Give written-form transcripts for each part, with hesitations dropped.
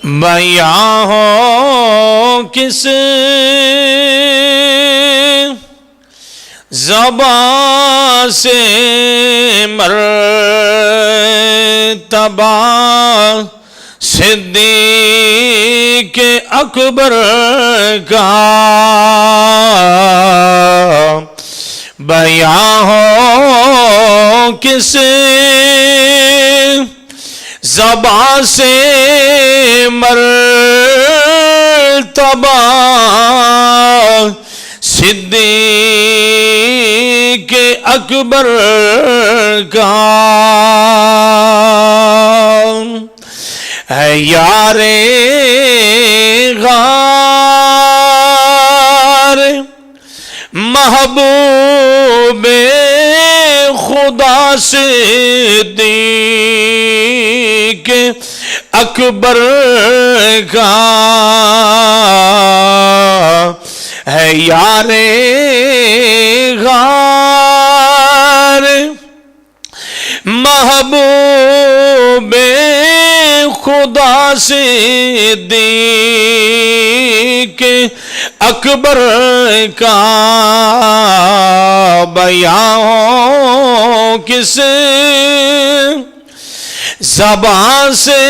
بیاں ہو کس زبان سے مرتبہ صدیق اکبر کا بیاں ہو کس زبان سے مرتبہ صدیق اکبر کا ہے یار غار محبوب خدا صدیق اکبر کا ہے یار غار محبوب خدا صدیق اکبر کا بیاں ہو کس زبان سے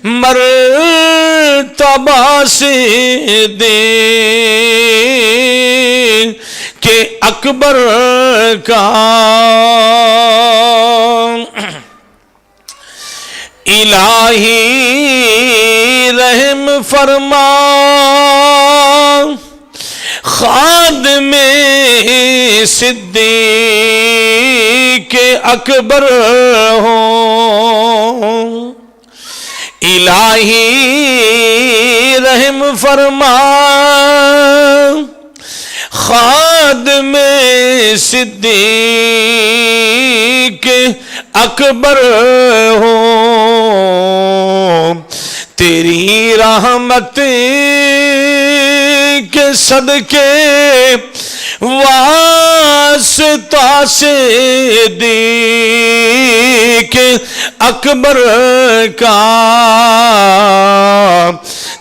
مرتبہ صدیق اکبر کا الہی رحم فرما خادم صدیق اکبر ہو الہی رحم فرما خادم صدیق اکبر ہو تیری رحمت کے صدقے واسطہ صدیق اکبر کا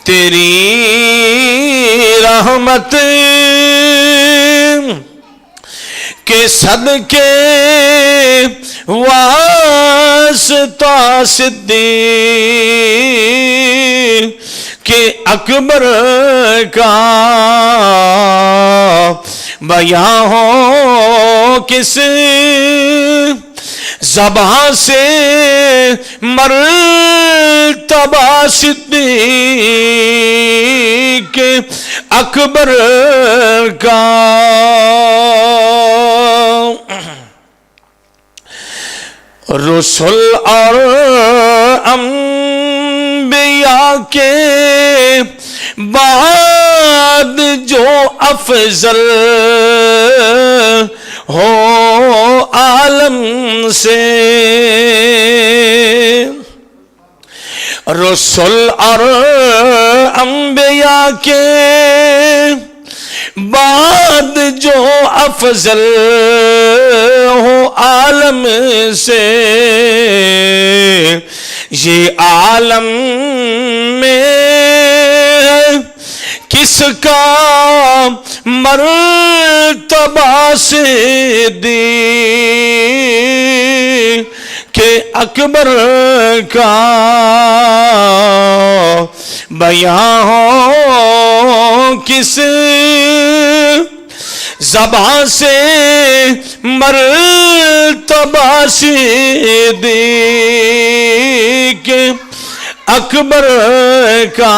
تیری رحمت کے صدقے واسطہ صدیق اکبر کا بیاں ہو کس زبان سے مرتبہ صدیق اکبر کا رسول اور انبیاء کے بعد جو افضل ہو عالم سے رسول اور انبیاء کے بعد جو افضل ہو عالم سے یہ عالم میں کس کا مرتبہ صدیق اکبر کا بیاں ہو کس زبان سے مرتبہ صدیق اکبر کا